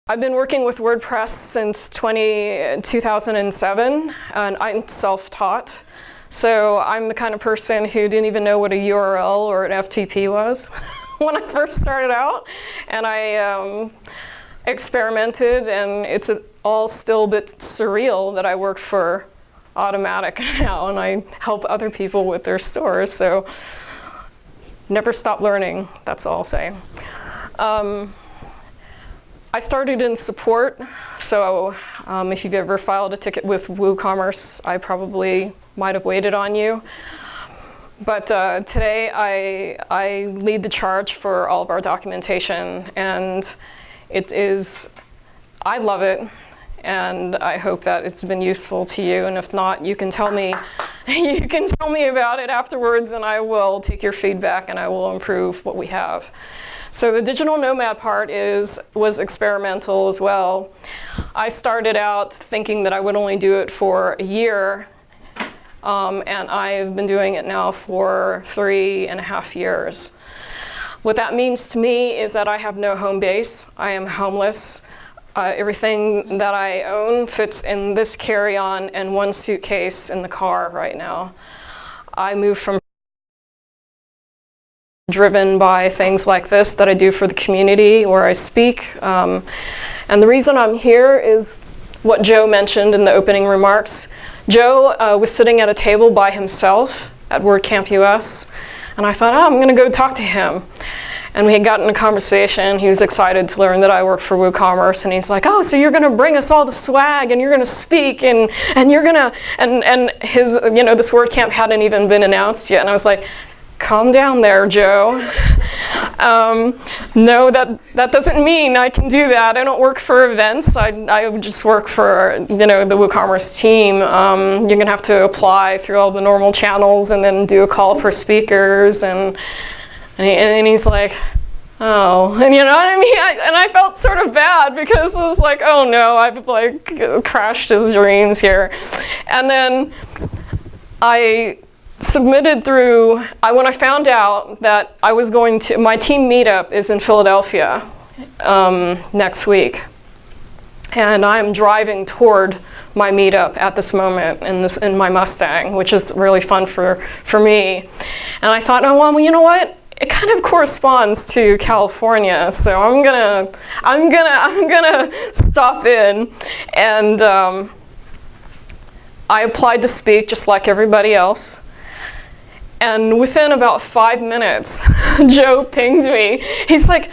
I've been working with WordPress since 2007, and I'm self-taught. So I'm the kind of person who didn't even know what a URL or an FTP was when I first started out. And I experimented, and it's all still a bit surreal that I work for Automatic now, and I help other people with their stores. So never stop learning, that's all I'll say. I started in support, so if you've ever filed a ticket with WooCommerce, I probably might have waited on you. But today I lead the charge for all of our documentation, and I love it, and I hope that it's been useful to you. And if not, you can tell me about it afterwards, and I will take your feedback and I will improve what we have. So the digital nomad part was experimental as well. I started out thinking that I would only do it for a year, and I've been doing it now for 3.5 years. What that means to me is that I have no home base. I am homeless. Everything that I own fits in this carry-on and one suitcase in the car right now. I moved from driven by things like this that I do for the community where I speak. And the reason I'm here is what Joe mentioned in the opening remarks. Joe was sitting at a table by himself at WordCamp US, and I thought, oh, I'm gonna go talk to him. And we had gotten a conversation. He was excited to learn that I work for WooCommerce, and he's like, oh, so you're gonna bring us all the swag, and you're gonna speak, and you're gonna, and his, this WordCamp hadn't even been announced yet, and I was like, calm down there, Joe. No, that doesn't mean I can do that. I don't work for events. I just work for the WooCommerce team. You're gonna have to apply through all the normal channels and then do a call for speakers. And he's like, oh, and you know what I mean? And I felt sort of bad because it was like, oh no, I've like crashed his dreams here. And then I submitted through, when I found out that I was going to, my team meetup is in Philadelphia next week. And I'm driving toward my meetup at this moment in my Mustang, which is really fun for me. And I thought, oh, well, you know what? It kind of corresponds to California, so I'm gonna stop in. And I applied to speak just like everybody else. And within about 5 minutes, Joe pinged me. He's like,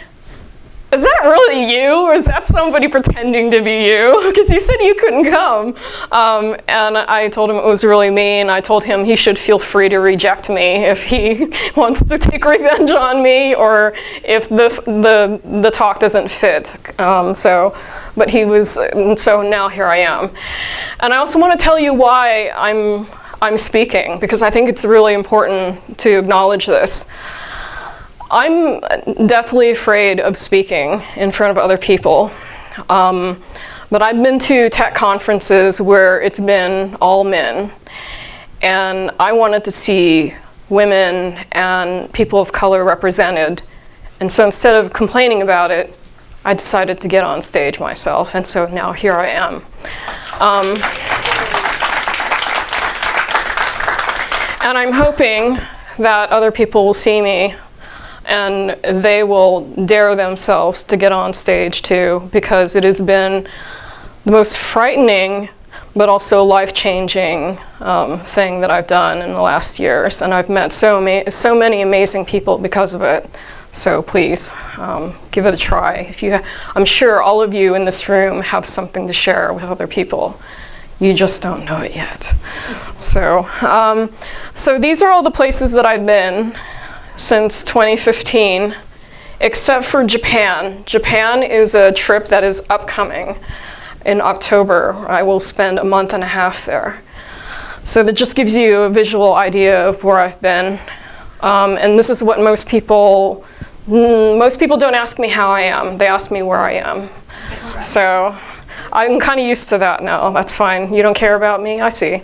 is that really you, or is that somebody pretending to be you? Because you said you couldn't come. And I told him it was really me, and I told him he should feel free to reject me if he wants to take revenge on me, or if the talk doesn't fit. So now here I am. And I also want to tell you why I'm speaking, because I think it's really important to acknowledge this. I'm deathly afraid of speaking in front of other people. But I've been to tech conferences where it's been all men. And I wanted to see women and people of color represented. And so instead of complaining about it, I decided to get on stage myself. And so now here I am. And I'm hoping that other people will see me and they will dare themselves to get on stage too, because it has been the most frightening but also life-changing thing that I've done in the last years. And I've met so many amazing people because of it. So please, give it a try. I'm sure all of you in this room have something to share with other people. You just don't know it yet. So these are all the places that I've been since 2015, except for Japan. Japan is a trip that is upcoming in October. I will spend a month and a half there. So that just gives you a visual idea of where I've been. And this is what most people don't ask me how I am. They ask me where I am. So I'm kind of used to that now. That's fine. You don't care about me? I see.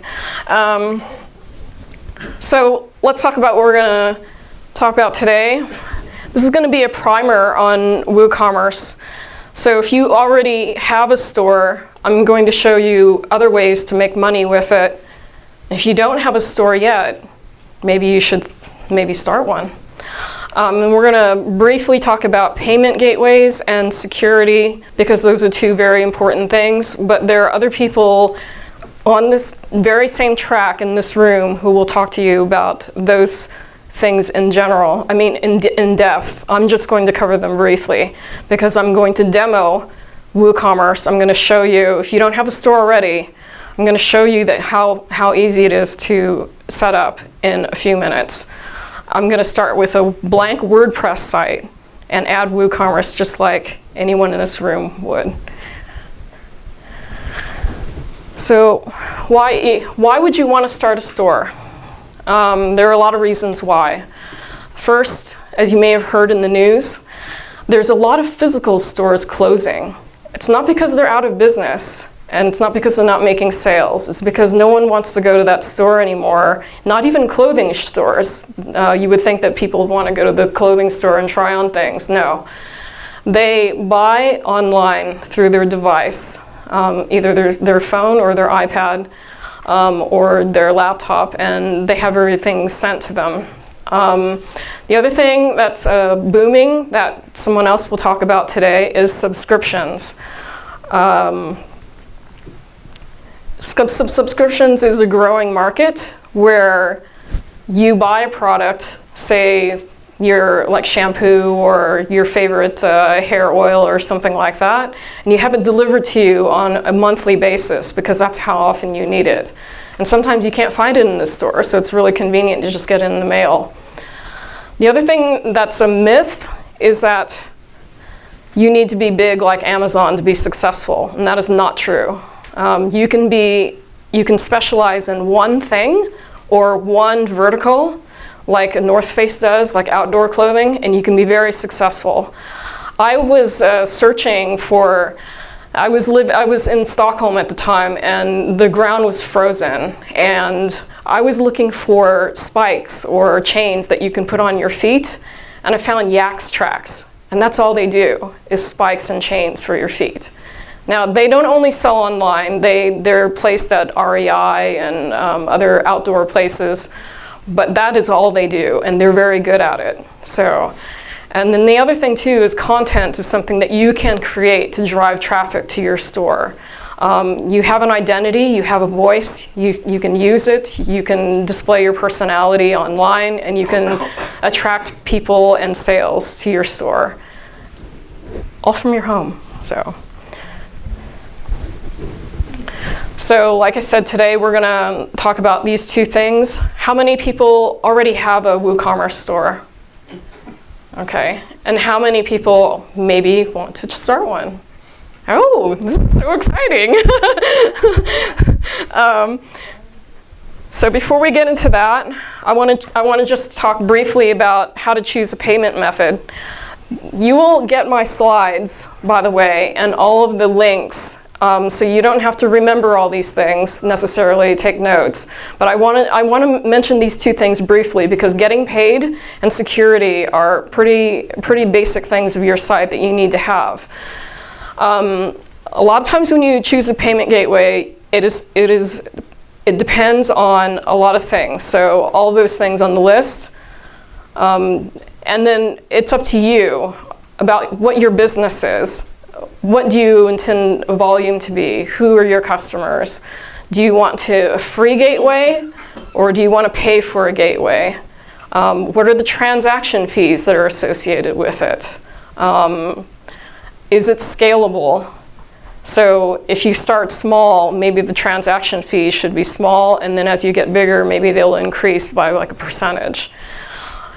So let's talk about what we're going to talk about today. This is going to be a primer on WooCommerce. So if you already have a store, I'm going to show you other ways to make money with it. If you don't have a store yet, maybe you should start one. And we're going to briefly talk about payment gateways and security, because those are two very important things. But there are other people on this very same track in this room who will talk to you about those things in general. I mean, in depth. I'm just going to cover them briefly because I'm going to demo WooCommerce. I'm going to show you, if you don't have a store already, I'm going to show you that how easy it is to set up in a few minutes. I'm going to start with a blank WordPress site and add WooCommerce just like anyone in this room would. So why would you want to start a store? There are a lot of reasons why. First, as you may have heard in the news, there's a lot of physical stores closing. It's not because they're out of business, and it's not because they're not making sales. It's because no one wants to go to that store anymore, not even clothing stores. You would think that people would want to go to the clothing store and try on things. No. They buy online through their device, either their phone or their iPad or their laptop, and they have everything sent to them. The other thing that's booming that someone else will talk about today is subscriptions. Subscriptions is a growing market where you buy a product, say your like shampoo or your favorite hair oil or something like that, and you have it delivered to you on a monthly basis because that's how often you need it. And sometimes you can't find it in the store, so it's really convenient to just get it in the mail. The other thing that's a myth is that you need to be big like Amazon to be successful, and that is not true. You can specialize in one thing or one vertical, like a North Face does, like outdoor clothing, and you can be very successful. I was searching for, I was in Stockholm at the time, and the ground was frozen, and I was looking for spikes or chains that you can put on your feet, and I found Yak's tracks, and that's all they do is spikes and chains for your feet. Now, they don't only sell online, they're placed at REI and other outdoor places, but that is all they do, and they're very good at it. So, and then the other thing too is content is something that you can create to drive traffic to your store. You have an identity, you have a voice, you can use it, you can display your personality online, and you can attract people and sales to your store, all from your home. So like I said, today we're going to talk about these two things. How many people already have a WooCommerce store? Okay. And how many people maybe want to start one? Oh, this is so exciting. So before we get into that, I want to just talk briefly about how to choose a payment method. You will get my slides, by the way, and all of the links. So you don't have to remember all these things, necessarily take notes. But I want to mention these two things briefly because getting paid and security are pretty basic things of your site that you need to have. A lot of times when you choose a payment gateway, it depends on a lot of things. So all those things on the list. And then it's up to you about what your business is. What do you intend volume to be? Who are your customers? Do you want a free gateway, or do you want to pay for a gateway? What are the transaction fees that are associated with it? Is it scalable? So if you start small, maybe the transaction fees should be small, and then as you get bigger, maybe they'll increase by like a percentage.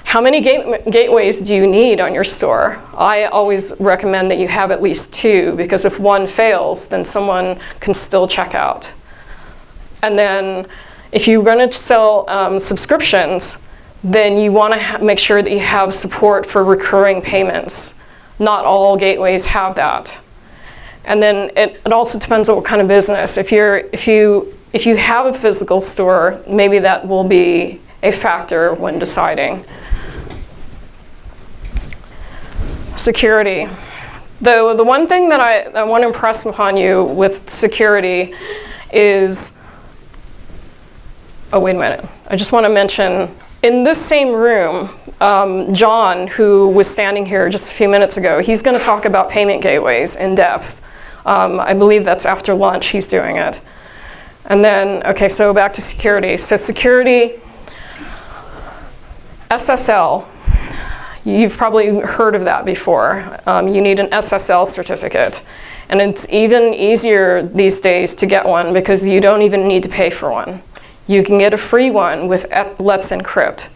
How many gateways do you need on your store? I always recommend that you have at least 2, because if one fails, then someone can still check out. And then if you're going to sell subscriptions, then you want to make sure that you have support for recurring payments. Not all gateways have that. And then it also depends on what kind of business. If you have a physical store, maybe that will be a factor when deciding. Security. Though the one thing that I want to impress upon you with security is, oh, wait a minute. I just want to mention, in this same room, John, who was standing here just a few minutes ago, he's going to talk about payment gateways in depth. I believe that's after lunch he's doing it. And then, okay, so back to security. So security, SSL. You've probably heard of that before. You need an SSL certificate. And it's even easier these days to get one because you don't even need to pay for one. You can get a free one with Let's Encrypt.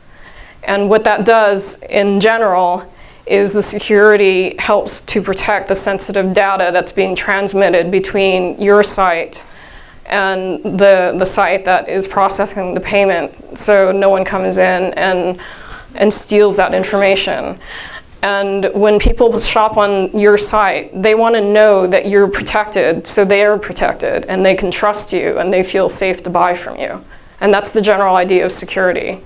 And what that does in general is the security helps to protect the sensitive data that's being transmitted between your site and the site that is processing the payment, so no one comes in and steals that information. And when people shop on your site, they want to know that you're protected, so they are protected, and they can trust you, and they feel safe to buy from you. And that's the general idea of security.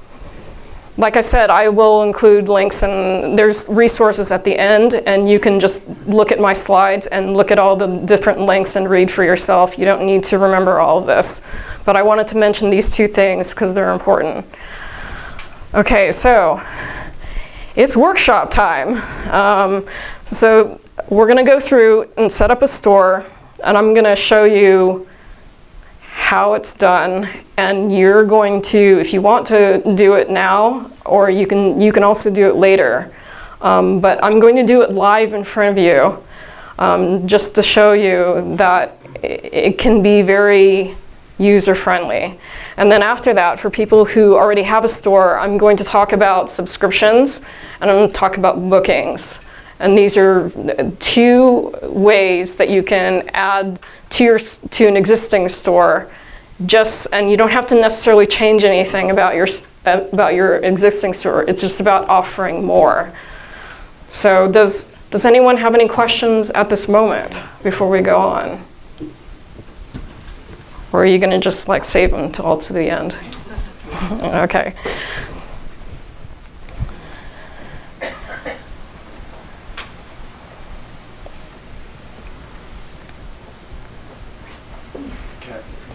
Like I said, I will include links, and there's resources at the end, and you can just look at my slides and look at all the different links and read for yourself. You don't need to remember all of this. But I wanted to mention these two things because they're important. Okay, so it's workshop time. So we're going to go through and set up a store, and I'm going to show you how it's done, and you're going to, if you want to do it now, or you can also do it later. But I'm going to do it live in front of you, just to show you that it can be very user-friendly. And then after that, for people who already have a store, I'm going to talk about subscriptions, and I'm going to talk about bookings. And these are two ways that you can add to an existing store, and you don't have to necessarily change anything about your existing store. It's just about offering more. So does anyone have any questions at this moment before we go on? Or are you going to just like save them till all to the end? Okay.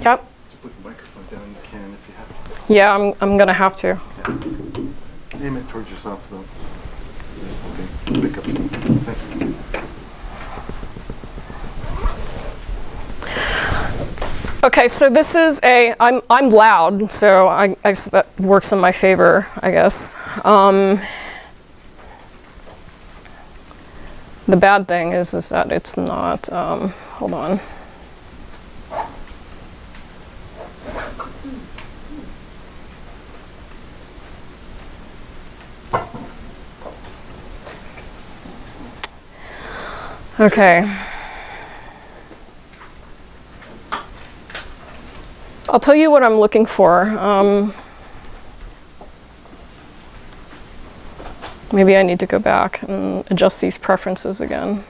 Yep. To put the microphone down, you can if you have to. Yeah, I'm gonna have to. Yeah. Aim it towards yourself, though. Okay. Pick up some. Thanks. Okay, so this is I'm loud, so I guess that works in my favor, I guess. The bad thing is that it's not. Hold on. Okay. I'll tell you what I'm looking for. Maybe I need to go back and adjust these preferences again.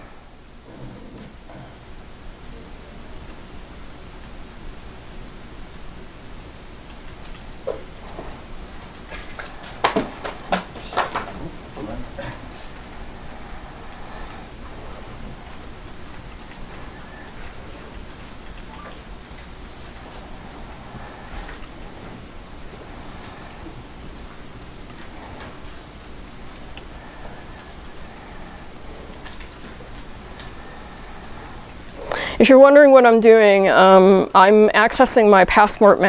If you're wondering what I'm doing, I'm accessing my password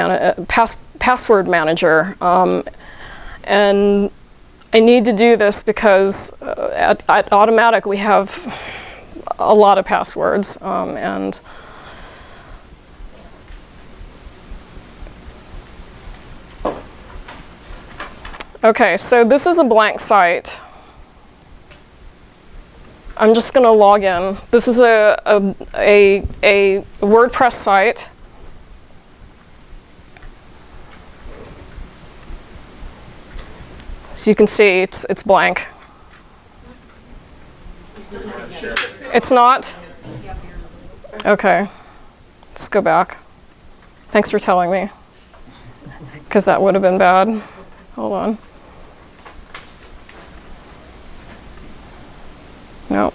manager, and I need to do this because at Automatic we have a lot of passwords, and okay, so this is a blank site. I'm just going to log in. This is a WordPress site. So you can see it's blank. It's not? Okay. Let's go back. Thanks for telling me, because that would have been bad. Hold on. No.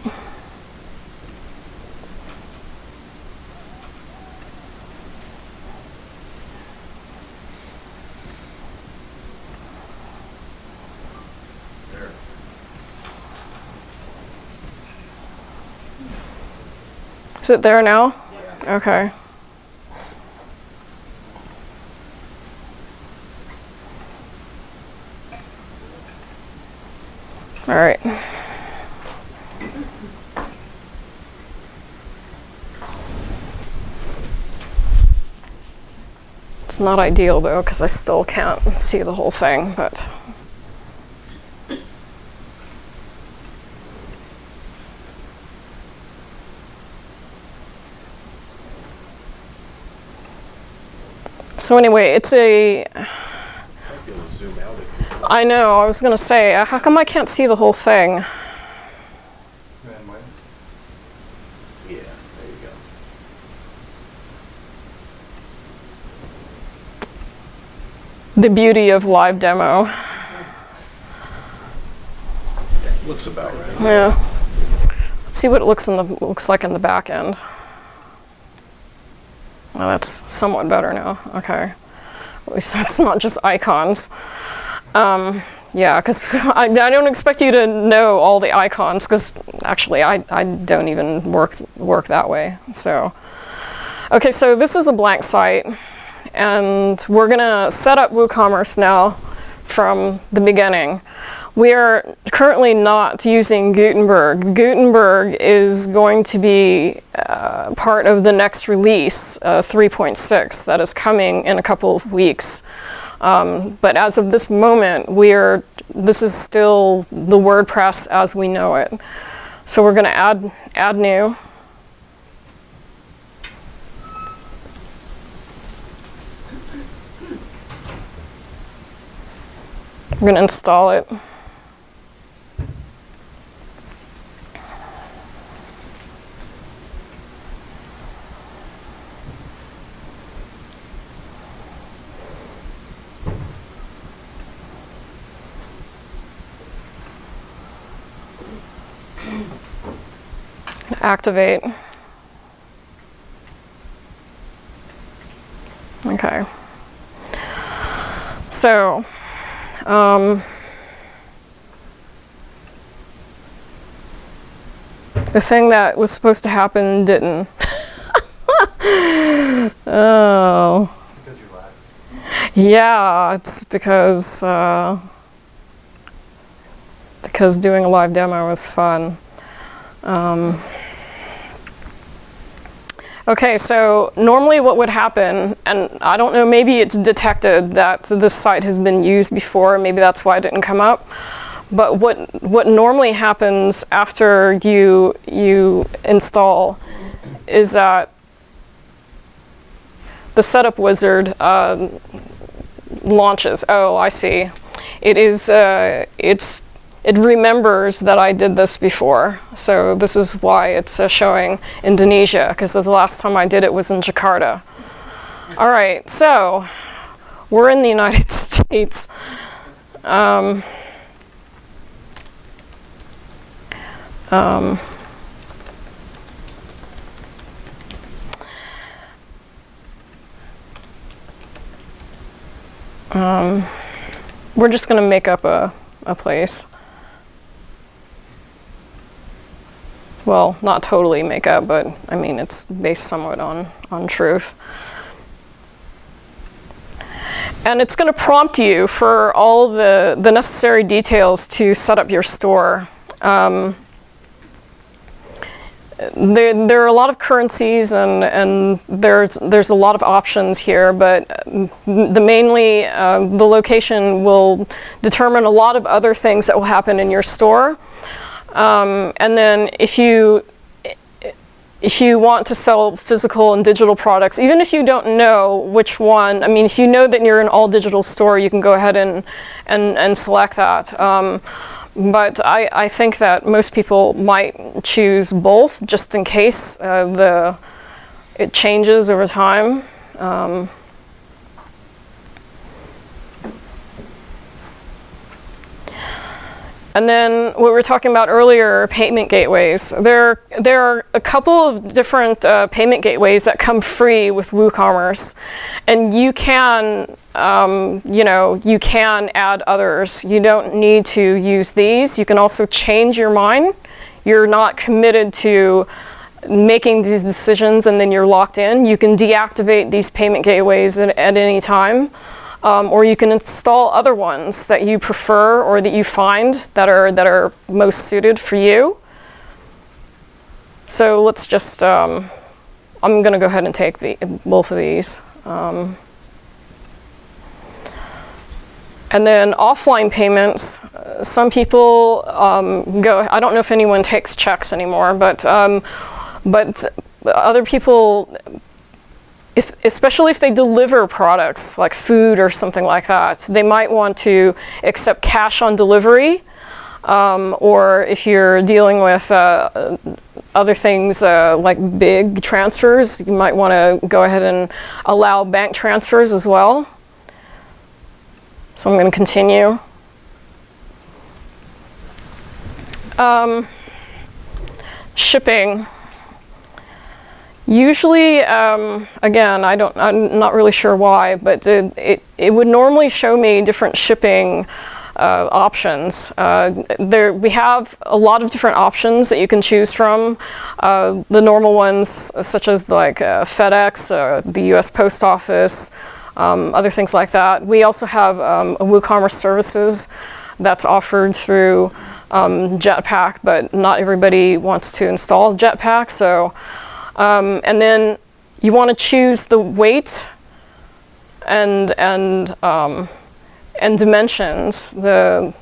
Is it there now? Yeah. Okay. All right. It's not ideal though, because I still can't see the whole thing, but. So anyway, it's a. I know, I was going to say, how come I can't see the whole thing? Yeah, there you go. The beauty of live demo. Looks about right. Yeah. Let's see what it looks like in the back end. Well, that's somewhat better now. Okay. At least that's not just icons. Yeah, because I don't expect you to know all the icons, because actually I don't even work that way. So, okay, so this is a blank site, and we're gonna set up WooCommerce now from the beginning. We are currently not using Gutenberg. Gutenberg is going to be part of the next release, 3.6, that is coming in a couple of weeks. But as of this moment, this is still the WordPress as we know it. So we're going to add new. We're going to install it. Activate. Okay. So, the thing that was supposed to happen didn't. Oh. Because you're live. Yeah, it's because doing a live demo was fun. Okay, so normally what would happen, and I don't know, maybe it's detected that this site has been used before, maybe that's why it didn't come up, but what normally happens after you install is that the setup wizard launches. Oh, I see. It remembers that I did this before. So this is why it's showing Indonesia, because the last time I did it was in Jakarta. All right, so we're in the United States. We're just going to make up a place. Well, not totally make up, but I mean, it's based somewhat on truth. And it's going to prompt you for all the necessary details to set up your store. There are a lot of currencies and there's a lot of options here, but the location will determine a lot of other things that will happen in your store. And then if you want to sell physical and digital products, even if you don't know which one, I mean, if you know that you're an all digital store, you can go ahead and select that. But I think that most people might choose both, just in case it changes over time. And then what we were talking about earlier, payment gateways. There are a couple of different payment gateways that come free with WooCommerce, and you can add others. You don't need to use these. You can also change your mind. You're not committed to making these decisions and then you're locked in, you can deactivate these payment gateways at any time. Or you can install other ones that you prefer or that you find that are most suited for you. So let's just, I'm going to go ahead and take both of these. And then offline payments, some people go, I don't know if anyone takes checks anymore, but other people, especially if they deliver products like food or something like that, they might want to accept cash on delivery, or if you're dealing with other things like big transfers, you might want to go ahead and allow bank transfers as well. So I'm going to continue. Shipping. Usually, again, I'm not really sure why, but it would normally show me different shipping options. We have a lot of different options that you can choose from. The normal ones, such as like FedEx, the U.S. Post Office, other things like that. We also have a WooCommerce services that's offered through Jetpack, but not everybody wants to install Jetpack. So, and then you want to choose the weight and dimensions, the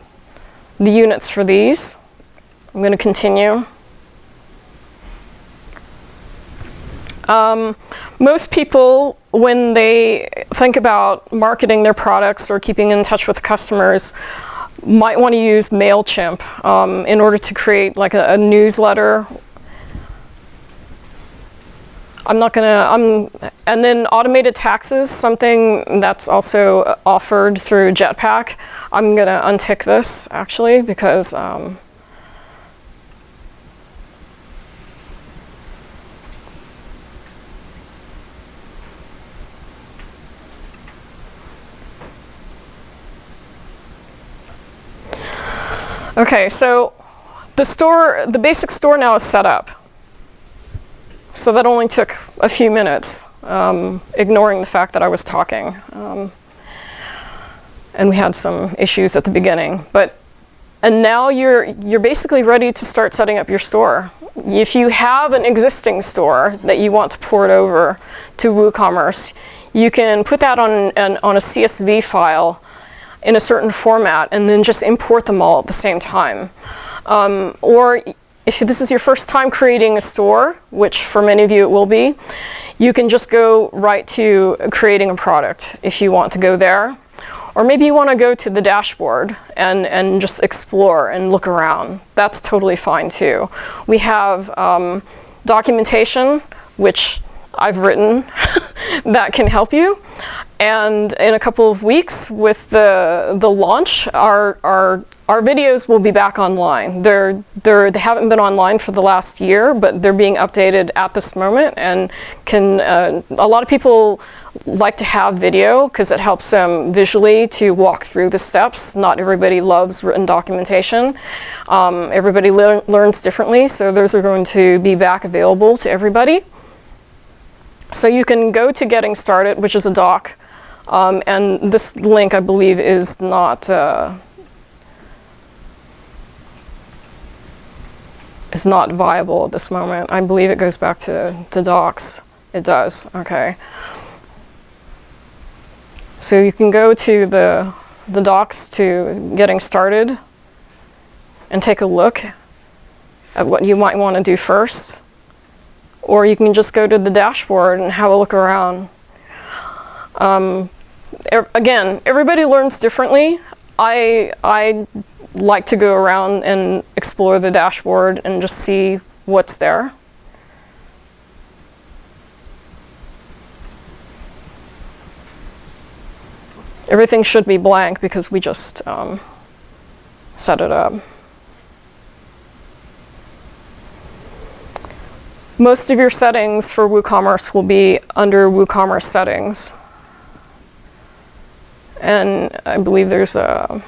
units for these. I'm going to continue. Most people, when they think about marketing their products or keeping in touch with customers, might want to use Mailchimp in order to create like a newsletter. And then automated taxes, something that's also offered through Jetpack. I'm going to untick this actually because okay, so the basic store now is set up. So that only took a few minutes, ignoring the fact that I was talking. And we had some issues at the beginning. And now you're basically ready to start setting up your store. If you have an existing store that you want to port over to WooCommerce, you can put that on a CSV file in a certain format and then just import them all at the same time. Or if this is your first time creating a store, which for many of you it will be, you can just go right to creating a product if you want to go there. Or maybe you want to go to the dashboard and just explore and look around. That's totally fine too. We have documentation, which I've written, that can help you. And in a couple of weeks with the launch, our videos will be back online. They haven't been online for the last year, but they're being updated at this moment. And a lot of people like to have video because it helps them visually to walk through the steps. Not everybody loves written documentation. Everybody learns differently, so those are going to be back available to everybody. So you can go to Getting Started, which is a doc. And this link, I believe, is not viable at this moment. I believe it goes back to docs. It does, okay. So you can go to the docs to Getting Started and take a look at what you might want to do first. Or you can just go to the dashboard and have a look around. Again, everybody learns differently. I like to go around and explore the dashboard and just see what's there. Everything should be blank because we just set it up. Most of your settings for WooCommerce will be under WooCommerce settings. And I believe there's a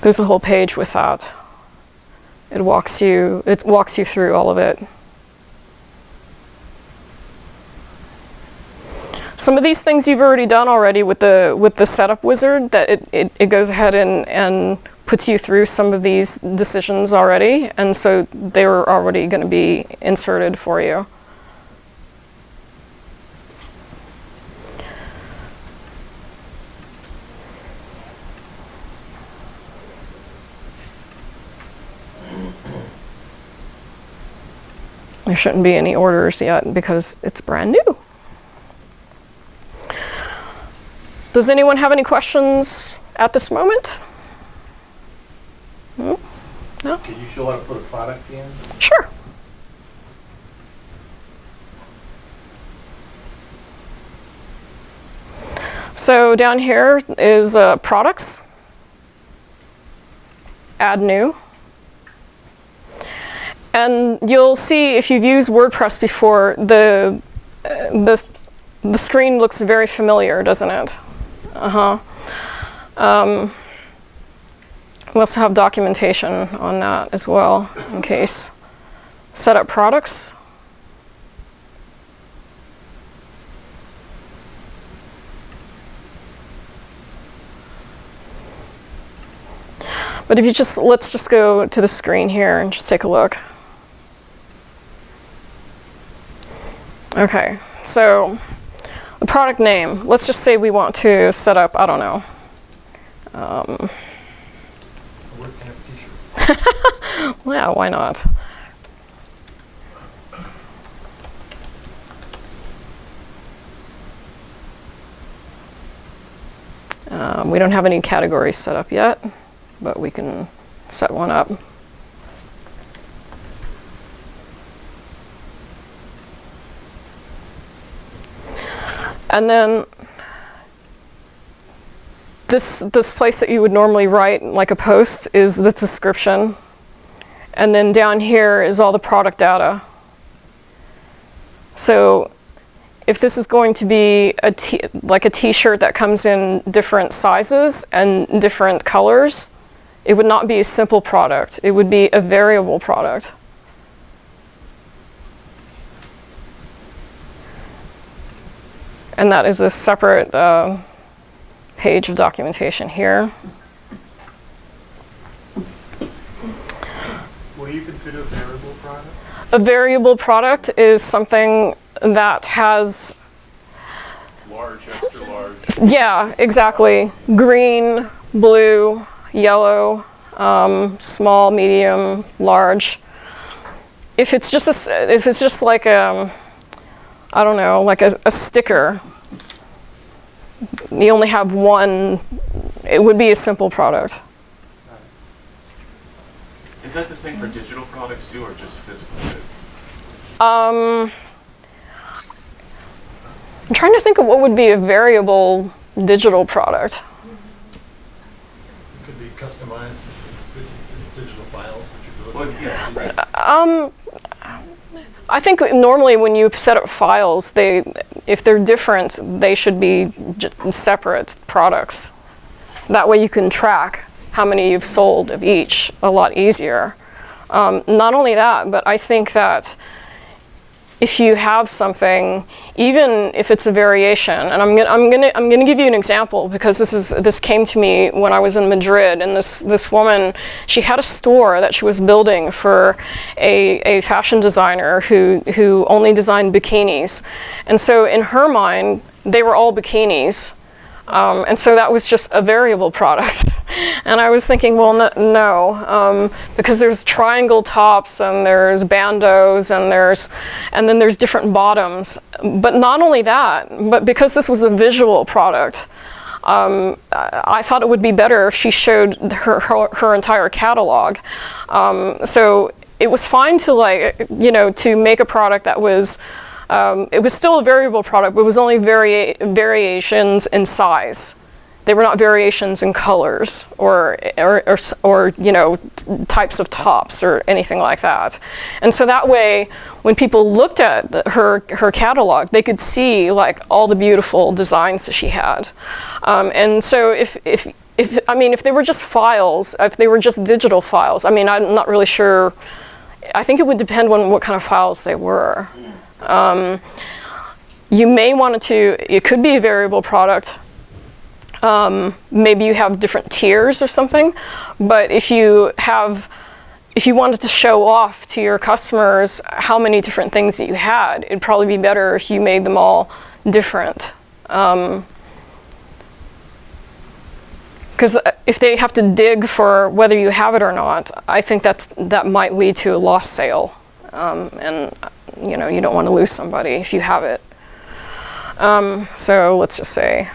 There's a whole page with that. It walks you through all of it. Some of these things you've already done already with the setup wizard, that it goes ahead and puts you through some of these decisions already, and so they're already going to be inserted for you. There shouldn't be any orders yet because it's brand new. Does anyone have any questions at this moment? No? Can you show how to put a product in? Sure. So down here is products, add new. And you'll see if you've used WordPress before, the screen looks very familiar, doesn't it? We also have documentation on that as well, in case. Set up products. But if you let's just go to the screen here and just take a look. Okay, so the product name, let's just say we want to set up, I don't know. A WordCamp t-shirt. Yeah, why not? We don't have any categories set up yet, but we can set one up. And then this place that you would normally write like a post is the description. And then down here is all the product data. So if this is going to be like a t-shirt that comes in different sizes and different colors, it would not be a simple product. It would be a variable product. And that is a separate page of documentation here. What do you consider a variable product? A variable product is something that has... Large, extra large. Yeah, exactly. Green, blue, yellow, small, medium, large. If it's just like I don't know, like a sticker, you only have one, it would be a simple product. Is that the same for digital products too, or just physical goods? I'm trying to think of what would be a variable digital product. It could be customized digital files that you're Well, building. yeah. I think normally when you set up files, if they're different, they should be separate products. That way you can track how many you've sold of each a lot easier. Not only that, but I think that if you have something, even if it's a variation, and I'm gonna give you an example because this came to me when I was in Madrid, and this woman, she had a store that she was building for a fashion designer who only designed bikinis, and so in her mind they were all bikinis. And so that was just a variable product. And I was thinking, well, no, because there's triangle tops and there's bandeaus and then there's different bottoms. But not only that, but because this was a visual product, I thought it would be better if she showed her entire catalog. So it was fine to to make a product that was, it was still a variable product, but it was only variations in size. They were not variations in colors or types of tops or anything like that. And so that way, when people looked at her catalog, they could see like all the beautiful designs that she had. And so if if they were just files, if they were just digital files, I mean, I'm not really sure. I think it would depend on what kind of files they were. You may want to, it could be a variable product. Maybe you have different tiers or something, but if you wanted to show off to your customers how many different things that you had, it'd probably be better if you made them all different. Because if they have to dig for whether you have it or not, I think that might lead to a lost sale. And you know, you don't want to lose somebody if you have it. So let's just say,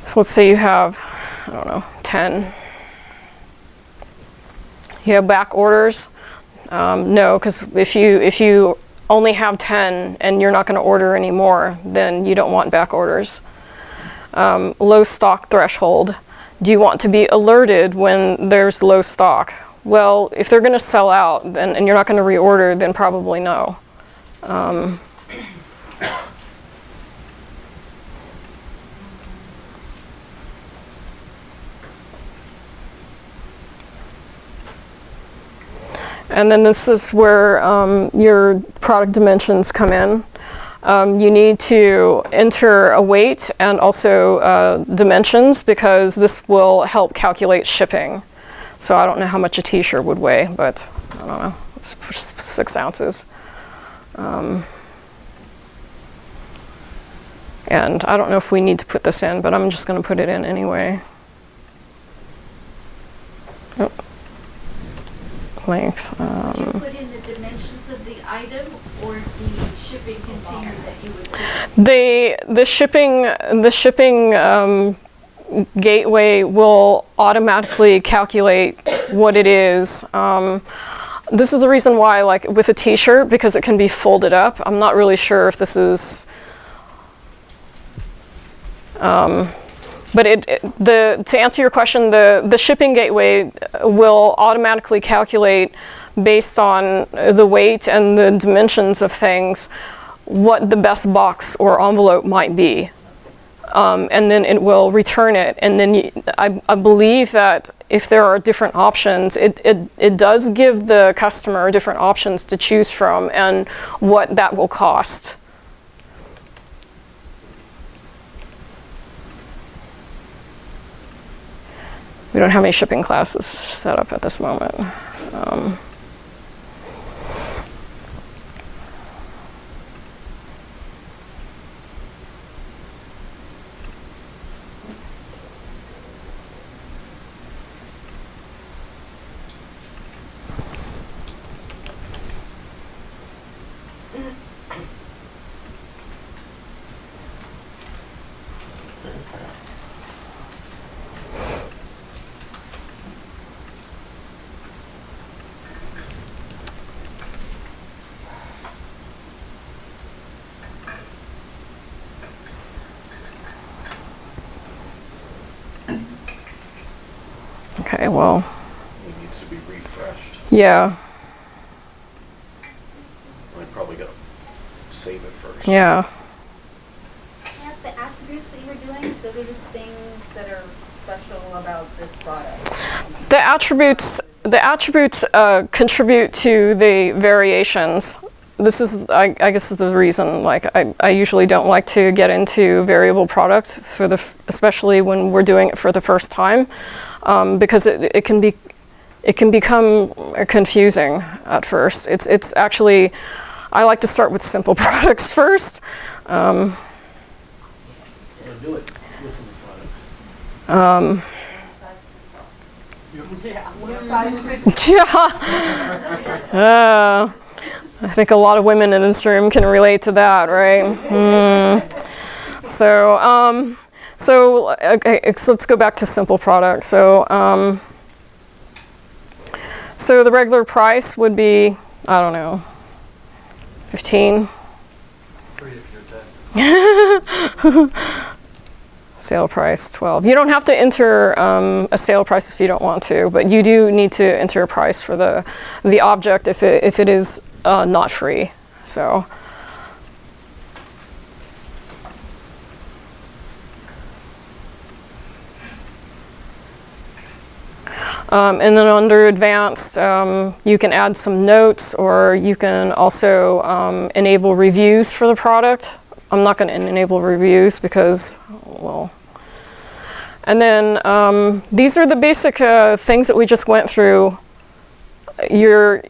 so let's say you have, I don't know, 10. You have back orders? No, because if you only have 10 and you're not going to order anymore, then you don't want back orders. Low stock threshold. Do you want to be alerted when there's low stock? Well, if they're going to sell out and you're not going to reorder, then probably no. And then this is where your product dimensions come in. You need to enter a weight and also dimensions, because this will help calculate shipping. So I don't know how much a t-shirt would weigh, but I don't know, it's 6 ounces. And I don't know if we need to put this in, but I'm just going to put it in anyway. Oh. Length. Would you put in the dimensions of the item or the shipping container that you would put? The shipping gateway will automatically calculate what it is. This is the reason why, like with a t-shirt, because it can be folded up. I'm not really sure if this is. But to answer your question, the shipping gateway will automatically calculate, based on the weight and the dimensions of things, what the best box or envelope might be. And then it will return it. And then I believe that if there are different options, it does give the customer different options to choose from and what that will cost. We don't have any shipping classes set up at this moment. Okay, well. It needs to be refreshed. Yeah. I probably gotta save it first. Yeah. Yeah, the attributes that you were doing, those are just things that are special about this product. The attributes contribute to the variations. This is, I guess, is the reason. Like, I usually don't like to get into variable products especially when we're doing it for the first time, because it can become confusing at first. It's actually, I like to start with simple products first. Do it. Listen to products. I think a lot of women in this room can relate to that, right? So, okay, so let's go back to simple product. So, so the regular price would be, I don't know, 15. Free if you're 10. Sale price 12. You don't have to enter a sale price if you don't want to, but you do need to enter a price for the object if it is not free. So. And then under advanced, you can add some notes, or you can also enable reviews for the product. I'm not going to enable reviews because, well. And then these are the basic things that we just went through. You're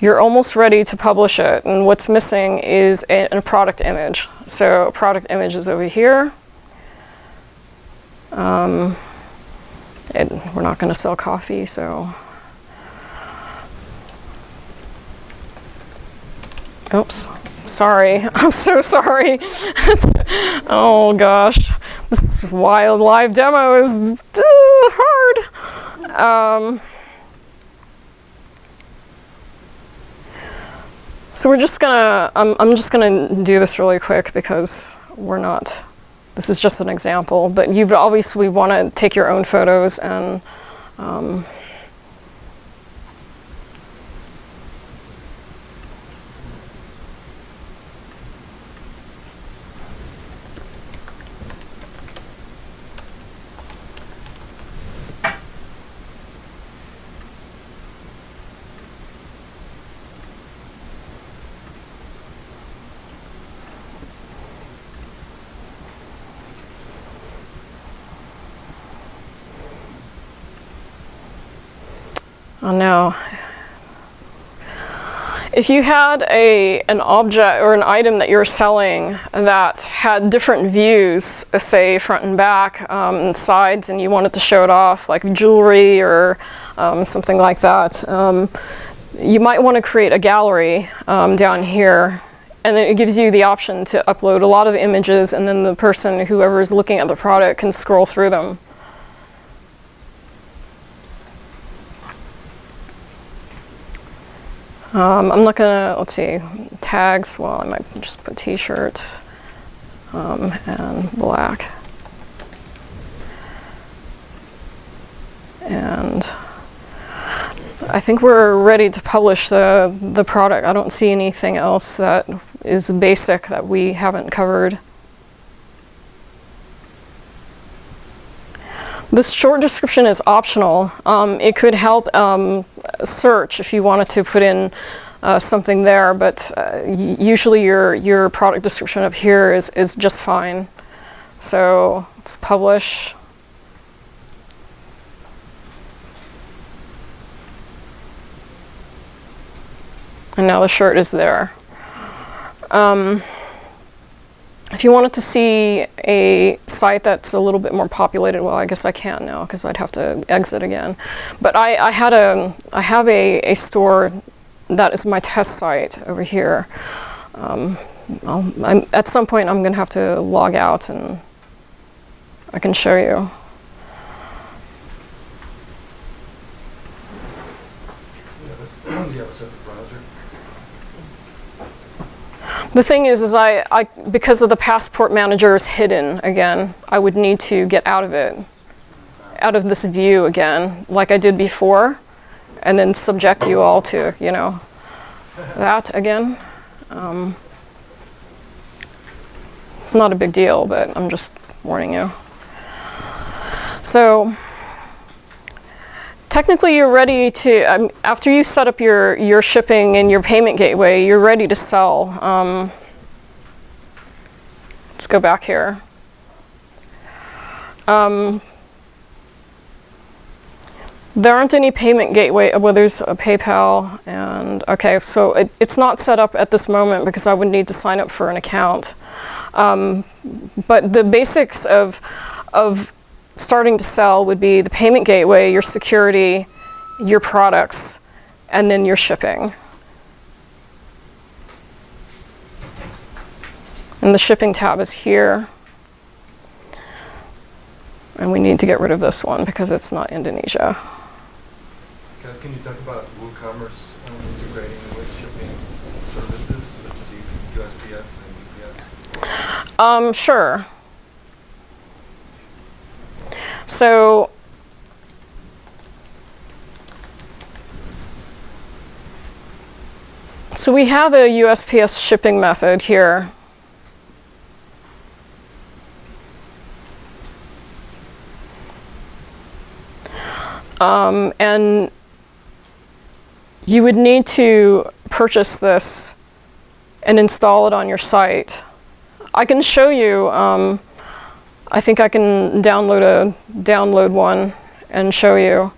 almost ready to publish it, and what's missing is a product image. So product image is over here. We're not going to sell coffee, so. Oops, sorry. I'm so sorry. Oh gosh, this wild live demo is hard. So we're just gonna. I'm just gonna do this really quick because we're not. This is just an example, but you obviously want to take your own photos and oh no. If you had an object or an item that you were selling that had different views, say front and back and sides, and you wanted to show it off, like jewelry or something like that, you might want to create a gallery down here. And then it gives you the option to upload a lot of images, and then the person, whoever is looking at the product, can scroll through them. I'm not gonna, let's see, tags, well, I might just put t-shirts and black. And I think we're ready to publish the product. I don't see anything else that is basic that we haven't covered. This short description is optional. It could help search if you wanted to put in something there, but usually your product description up here is just fine. So let's publish. And now the shirt is there. If you wanted to see a site that's a little bit more populated, well, I guess I can't now because I'd have to exit again. But I have a store that is my test site over here. At some point, I'm going to have to log out and I can show you. Do you have a separate browser? The thing is I because of the passport manager is hidden again, I would need to get out of it, out of this view again, like I did before, and then subject you all to, you know, that again. Not a big deal, but I'm just warning you. So technically you're ready to, after you set up your shipping and your payment gateway, you're ready to sell. Let's go back here. There aren't any payment gateway, well there's a PayPal, and okay, so it's not set up at this moment because I would need to sign up for an account. But the basics of starting to sell would be the payment gateway, your security, your products, and then your shipping. And the shipping tab is here. And we need to get rid of this one because it's not Indonesia. Kat, can you talk about WooCommerce integrating with shipping services such as USPS and UPS? Sure. So we have a USPS shipping method here. And you would need to purchase this and install it on your site. I can show you, I think I can download one and show you.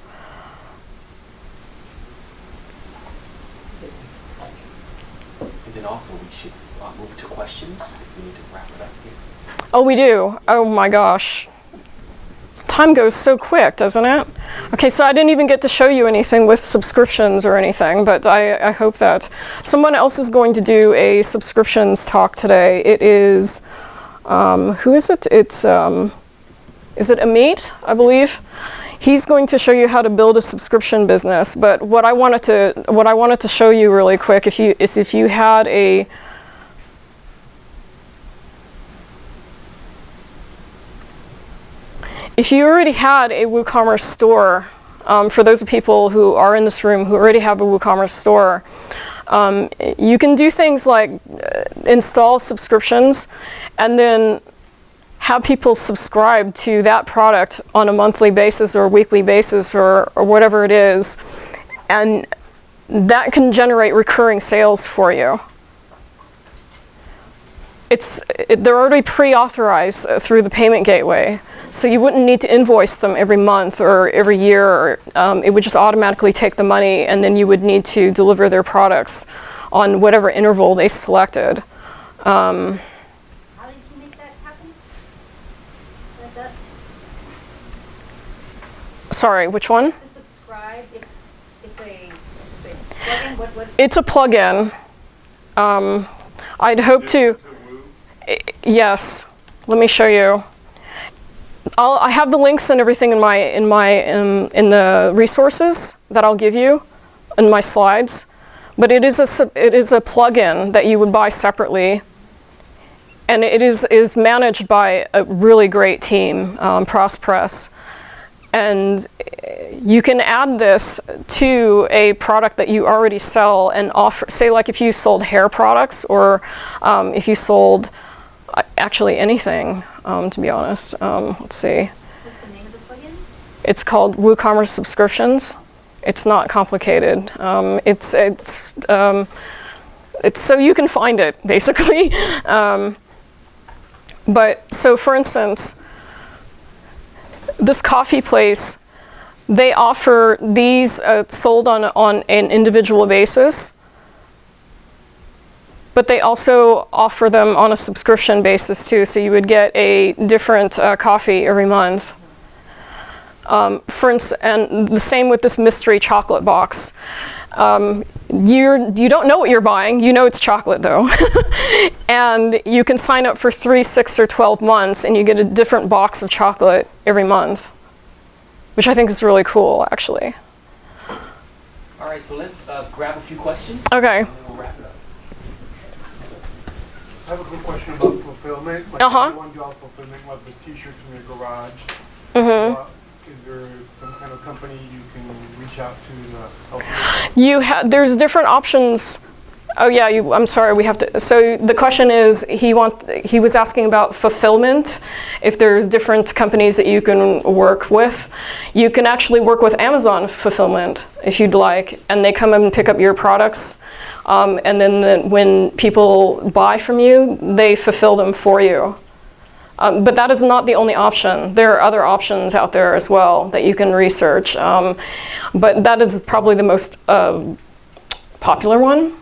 And then also we should move to questions because we need to wrap it up here. Oh, we do? Oh my gosh. Time goes so quick, doesn't it? Okay, so I didn't even get to show you anything with subscriptions or anything, but I hope that someone else is going to do a subscriptions talk today. It is, who is it? It's, is it Amit, I believe? He's going to show you how to build a subscription business, but what I wanted to show you really quick, if you had a, if you already had a WooCommerce store, for those people who are in this room who already have a WooCommerce store, you can do things like install subscriptions and then have people subscribe to that product on a monthly basis or a weekly basis or whatever it is. And that can generate recurring sales for you. They're already pre-authorized through the payment gateway. So you wouldn't need to invoice them every month or every year. It would just automatically take the money, and then you would need to deliver their products on whatever interval they selected. How did you make that happen? What's that? Sorry, which one? The subscribe, it's a plugin? What? It's a plugin. I'd hope to. Yes. Let me show you. I have the links and everything in the resources that I'll give you in my slides, but it is a plugin that you would buy separately, and it is managed by a really great team, Prospress, and you can add this to a product that you already sell and offer. Say, like if you sold hair products, or if you sold actually anything. To be honest. Let's see. What's the name of the plugin? It's called WooCommerce Subscriptions. It's not complicated. It's so you can find it, basically. But so, for instance, this coffee place, they offer these sold on an individual basis. But they also offer them on a subscription basis too, so you would get a different coffee every month. For instance, and the same with this mystery chocolate box. You don't know what you're buying. You know it's chocolate though. And you can sign up for 3, 6, or 12 months, and you get a different box of chocolate every month, which I think is really cool, actually. All right, so let's grab a few questions. Okay. And then we'll wrap it up. I have a quick question about fulfillment. Like Uh-huh. if you want to do all fulfillment of the t-shirts from your garage, is there some kind of company you can reach out to help you? There's different options. Oh yeah, I'm sorry, we have to. So the question is, he was asking about fulfillment. If there's different companies that you can work with, you can actually work with Amazon fulfillment if you'd like, and they come and pick up your products. And then when people buy from you, they fulfill them for you. But that is not the only option. There are other options out there as well that you can research. But that is probably the most popular one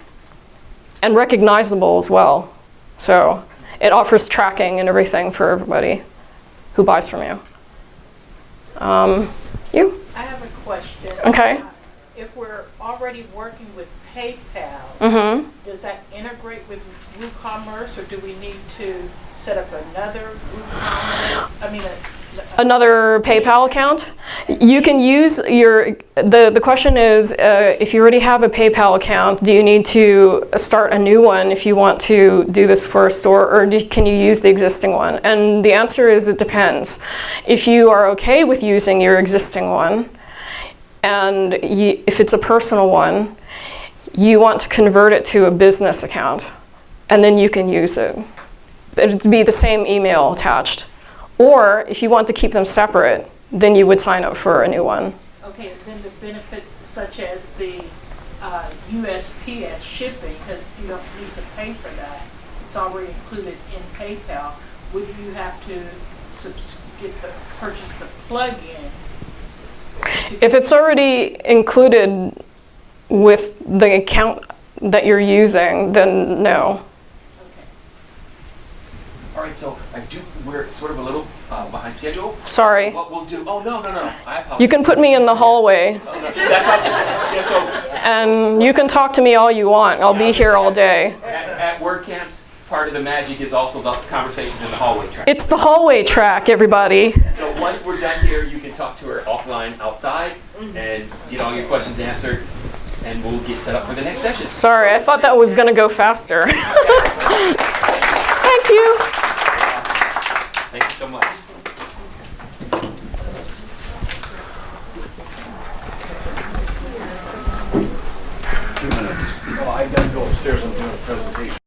and recognizable as well. So it offers tracking and everything for everybody who buys from you. You? I have a question. Okay. If we're already working with PayPal, does that integrate with WooCommerce, or do we need to set up another WooCommerce? I mean, Another PayPal account? You can use the question is, if you already have a PayPal account, do you need to start a new one if you want to do this for a store, or can you use the existing one? And the answer is it depends. If you are okay with using your existing one, and if it's a personal one, you want to convert it to a business account, and then you can use it. It'd be the same email attached. Or if you want to keep them separate, then you would sign up for a new one. Okay, then the benefits such as the USPS shipping, because you don't need to pay for that, it's already included in PayPal. Would you have to purchase the plug-in? If it's already included with the account that you're using, then no. All right, so we're sort of a little behind schedule. Sorry. What we'll do, oh, no, I apologize. You can put me in the hallway, Oh, no, that's what yeah, so and you can talk to me all you want. I'll be here all day. at WordCamps, part of the magic is also the conversations in the hallway track. It's the hallway track, everybody. So once we're done here, you can talk to her offline outside and get all your questions answered, and we'll get set up for the next session. Sorry, I thought that was going to go faster. Thank you. Thank you so much. 2 minutes. Well, I gotta go upstairs and do a presentation.